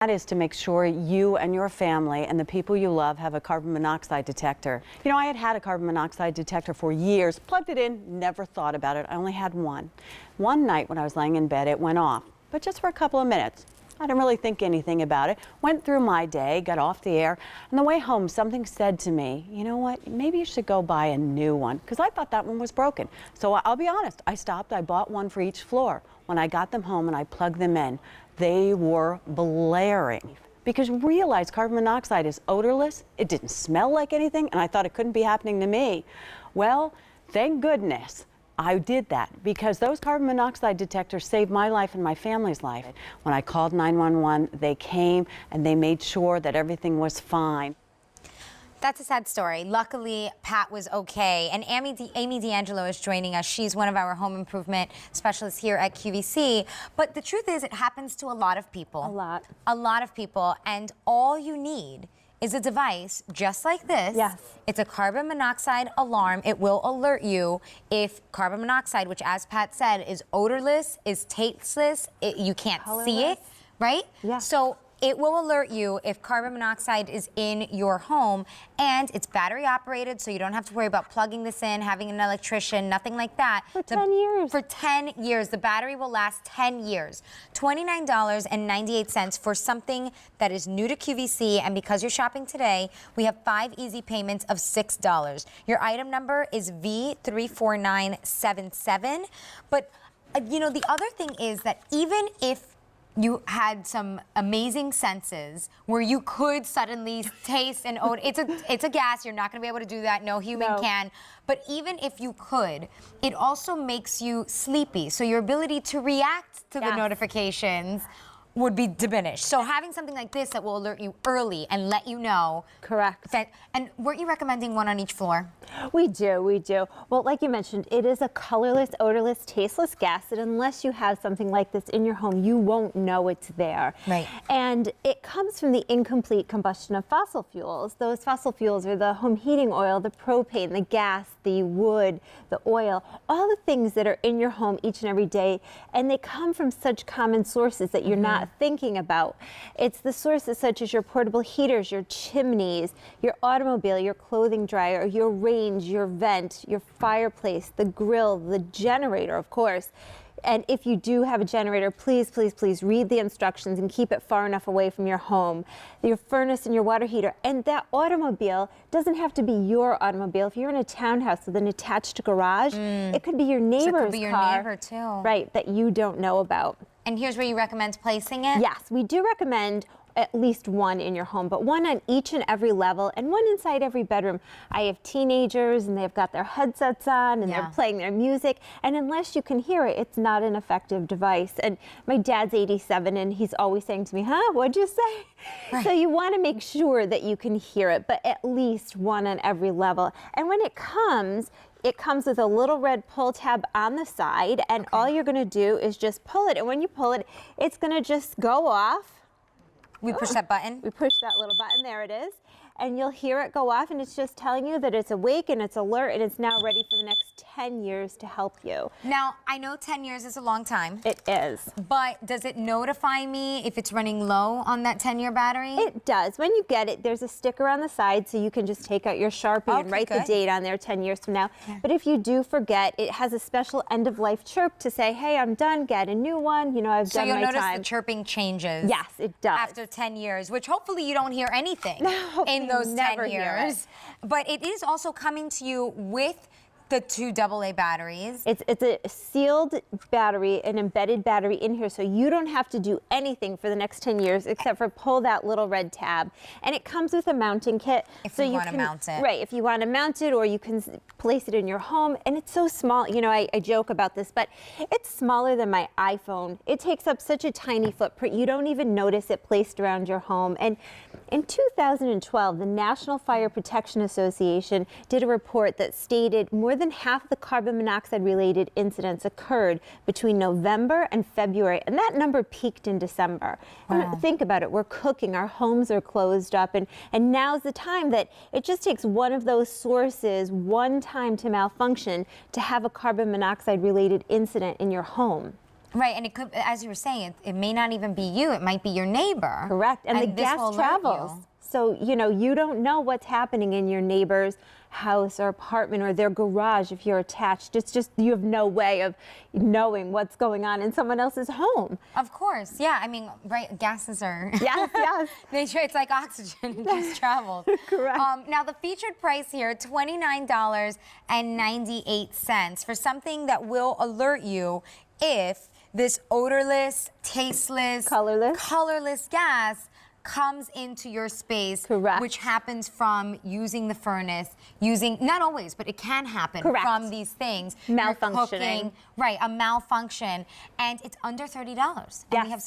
That is to make sure you and your family and the people you love have a carbon monoxide detector. You know, I had had a carbon monoxide detector for years, plugged it in, never thought about it. I only had one. One night when I was laying in bed, it went off, but just for a couple of minutes. I didn't really think anything about it. Went through my day, got off the air. On the way home, something said to me, you know what, maybe you should go buy a new one, because I thought that one was broken. So I'll be honest, I stopped, I bought one for each floor. When I got them home and I plugged them in, they were blaring. Because realize carbon monoxide is odorless, it didn't smell like anything, and I thought it couldn't be happening to me. Well, thank goodness I did that, because those carbon monoxide detectors saved my life and my family's life. When I called 911, they came and they made sure that everything was fine. That's a sad story. Luckily, Pat was okay. And Amy D'Angelo is joining us. She's one of our home improvement specialists here at QVC. But the truth is, it happens to a lot of people. A lot. A lot of people. And all you need is a device just like this. Yes. It's a carbon monoxide alarm. It will alert you if carbon monoxide, which as Pat said, is odorless, is tasteless, you can't see it, right? Yeah. So it will alert you if carbon monoxide is in your home, and it's battery operated, so you don't have to worry about plugging this in, having an electrician, nothing like that. For 10 years. For 10 years. The battery will last 10 years. $29.98 for something that is new to QVC, and because you're shopping today, we have 5 easy payments of $6. Your item number is V34977. But, you know, the other thing is that even if you had some amazing senses where you could suddenly taste an odor. It's a gas. You're not going to be able to do that. No human can. But even if you could, it also makes you sleepy. So your ability to react to the notifications would be diminished. So having something like this that will alert you early and let you know. Correct. And weren't you recommending one on each floor? We do. Well, like you mentioned, it is a colorless, odorless, tasteless gas that unless you have something like this in your home, you won't know it's there. Right. And it comes from the incomplete combustion of fossil fuels. Those fossil fuels are the home heating oil, the propane, the gas, the wood, the oil, all the things that are in your home each and every day. And they come from such common sources that you're not thinking about. It's the sources such as your portable heaters, your chimneys, your automobile, your clothing dryer, your range, your vent, your fireplace, the grill, the generator, of course. And if you do have a generator, please, please, please read the instructions and keep it far enough away from your home. Your furnace and your water heater. And that automobile doesn't have to be your automobile. If you're in a townhouse with an attached garage, it could be your neighbor's car. So it could be your neighbor too. Right, that you don't know about. And here's where you recommend placing it? Yes, we do recommend at least one in your home, but one on each and every level and one inside every bedroom. I have teenagers and they've got their headsets on and they're playing their music, and unless you can hear it, it's not an effective device. And my dad's 87 and he's always saying to me, what'd you say? Right. So you want to make sure that you can hear it, but at least one on every level. And when it comes with a little red pull tab on the side, and all you're going to do is just pull it. And when you pull it, it's going to just go off. We push that button? We push that little button, there it is. And you'll hear it go off, and it's just telling you that it's awake and it's alert and it's now ready for the next 10 years to help you. Now, I know 10 years is a long time. It is. But does it notify me if it's running low on that 10-year battery? It does. When you get it, there's a sticker on the side so you can just take out your Sharpie and write the date on there 10 years from now. Yeah. But if you do forget, it has a special end-of-life chirp to say, hey, I'm done, get a new one. You know, I've done my time. So you'll notice the chirping changes. Yes, it does. After 10 years, which hopefully you don't hear anything in those 10 years. But it is also coming to you with the 2 AA batteries. It's a sealed battery, an embedded battery in here, so you don't have to do anything for the next 10 years except for pull that little red tab. And it comes with a mounting kit. If you want to mount it. Right, if you want to mount it, or you can place it in your home. And it's so small, you know, I joke about this, but it's smaller than my iPhone. It takes up such a tiny footprint, you don't even notice it placed around your home. And in 2012, the National Fire Protection Association did a report that stated more than half of the carbon monoxide related incidents occurred between November and February, and that number peaked in December. Wow. And think about it, we're cooking, our homes are closed up, and now's the time that it just takes one of those sources one time to malfunction to have a carbon monoxide related incident in your home. Right, and it could, as you were saying, it may not even be you. It might be your neighbor. Correct, and the this gas will alert travels. you. So, you don't know what's happening in your neighbor's house or apartment or their garage if you're attached. It's just, you have no way of knowing what's going on in someone else's home. Of course, yeah. I mean, right, gases are. Yes, yes. It's like oxygen, it just travels. Correct. Now, the featured price here, $29.98 for something that will alert you if this odorless, tasteless, colorless gas comes into your space, Correct. which happens from using the furnace, not always, but it can happen Correct. from these things. Malfunctioning. You're cooking, right, a malfunction, and it's under $30. And we have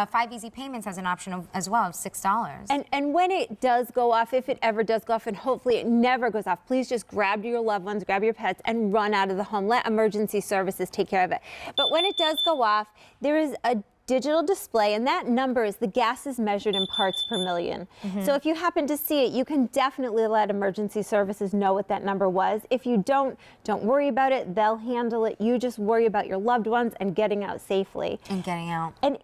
5 easy payments as an option as well of $6. And when it does go off, if it ever does go off, and hopefully it never goes off, please just grab your loved ones, grab your pets, and run out of the home. Let emergency services take care of it. But when it does go off, there is a digital display, and that number is the gas is measured in parts per million. So if you happen to see it, you can definitely let emergency services know what that number was. If you don't worry about it. They'll handle it. You just worry about your loved ones and getting out safely. And getting out. And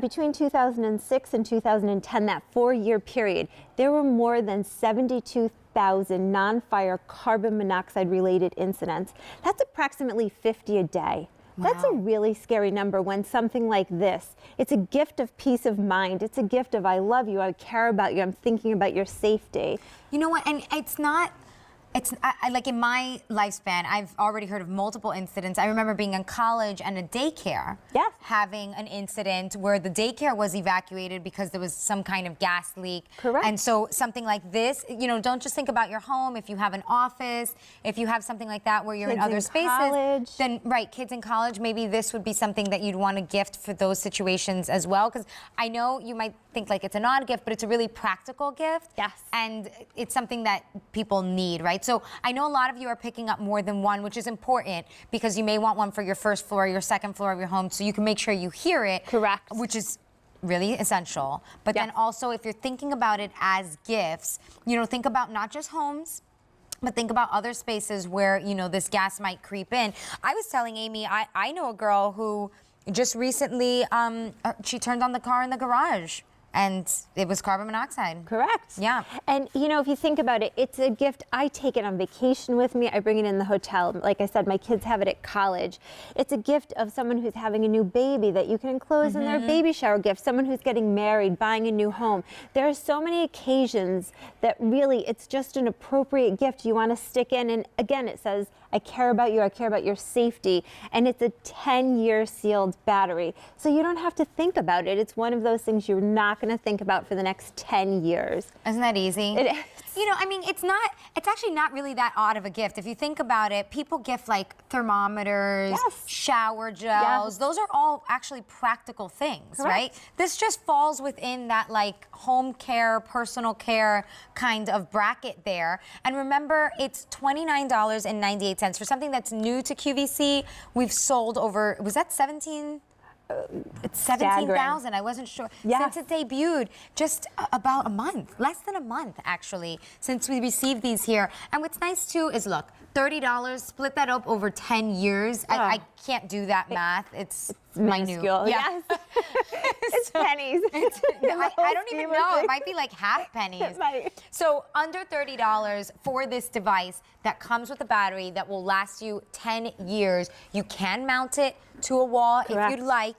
between 2006 and 2010, that 4-year period, there were more than 72,000 non-fire carbon monoxide related incidents. That's approximately 50 a day. That's a really scary number when something like this, it's a gift of peace of mind. It's a gift of I love you, I care about you, I'm thinking about your safety. You know what, and it's not, like in my lifespan, I've already heard of multiple incidents. I remember being in college and a daycare having an incident where the daycare was evacuated because there was some kind of gas leak. Correct. And so something like this, don't just think about your home. If you have an office, if you have something like that where you're in other spaces, college. then kids in college, maybe this would be something that you'd want to gift for those situations as well. Because I know you might think like it's an odd gift, but it's a really practical gift. Yes. And it's something that people need, right? So I know a lot of you are picking up more than one, which is important because you may want one for your first floor, your second floor of your home, so you can make sure you hear it. Correct. Which is really essential. But then also, if you're thinking about it as gifts, think about not just homes, but think about other spaces where, this gas might creep in. I was telling Amy, I know a girl who just recently, she turned on the car in the garage. And it was carbon monoxide. Correct. Yeah. And if you think about it, it's a gift. I take it on vacation with me. I bring it in the hotel. Like I said, my kids have it at college. It's a gift of someone who's having a new baby that you can enclose in their baby shower gift. Someone who's getting married, buying a new home. There are so many occasions that really it's just an appropriate gift you want to stick in. And again, it says, I care about you, I care about your safety. And it's a 10-year sealed battery. So you don't have to think about it. It's one of those things you're not going to think about for the next 10 years. Isn't that easy? It is. It's actually not really that odd of a gift. If you think about it, people gift like thermometers, shower gels. Those are all actually practical things, right? This just falls within that like home care, personal care kind of bracket there. And remember, it's $29.98 for something that's new to QVC. We've sold over, was that 17? It's 17,000. I wasn't sure. Since it debuted, just about a month, less than a month actually, since we received these here. And what's nice too is look, $30, split that up over 10 years. I can't do that math. It's minuscule. Yeah. It's pennies. I don't even know. It might be like half pennies. It might. So under $30 for this device that comes with a battery that will last you 10 years. You can mount it to a wall if you'd like.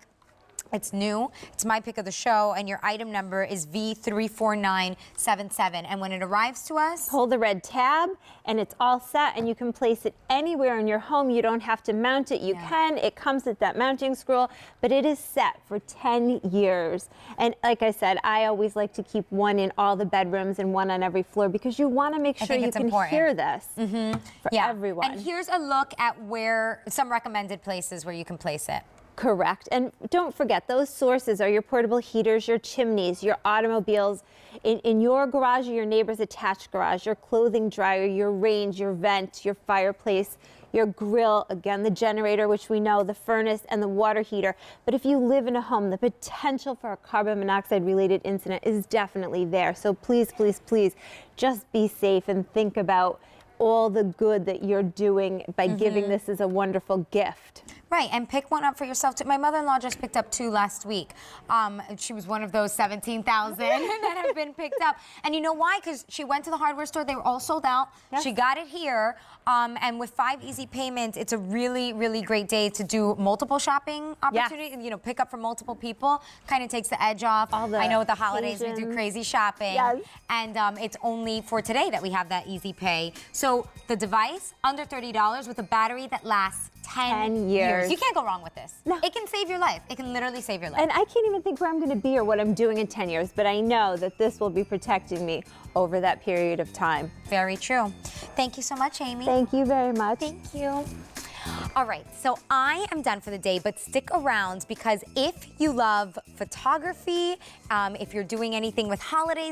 It's new. It's my pick of the show, and your item number is V34977. And when it arrives to us, pull the red tab, and it's all set, and you can place it anywhere in your home. You don't have to mount it. You can. It comes with that mounting scroll, but it is set for 10 years. And like I said, I always like to keep one in all the bedrooms and one on every floor because you want to make sure you can hear this for everyone. And here's a look at where some recommended places where you can place it. Correct. And don't forget, those sources are your portable heaters, your chimneys, your automobiles, in your garage or your neighbor's attached garage, your clothing dryer, your range, your vent, your fireplace, your grill, again, the generator, which we know, the furnace, and the water heater. But if you live in a home, the potential for a carbon monoxide related incident is definitely there. So please, please, please, just be safe and think about all the good that you're doing by giving this as a wonderful gift. Right, and pick one up for yourself too. My mother-in-law just picked up 2 last week. She was one of those 17,000 that have been picked up. And you know why? Because she went to the hardware store. They were all sold out. Yes. She got it here. And with 5 easy payments, it's a really, really great day to do multiple shopping opportunities. Yes. You know, pick up for multiple people. Kind of takes the edge off. I know with the holidays we do occasions. crazy shopping. Yes. And it's only for today that we have that easy pay. So the device, under $30 with a battery that lasts 10 years. You can't go wrong with this. No. It can save your life. It can literally save your life. And I can't even think where I'm going to be or what I'm doing in 10 years, but I know that this will be protecting me over that period of time. Very true. Thank you so much, Amy. Thank you very much. Thank you. All right, so I am done for the day, but stick around because if you love photography, if you're doing anything with holidays,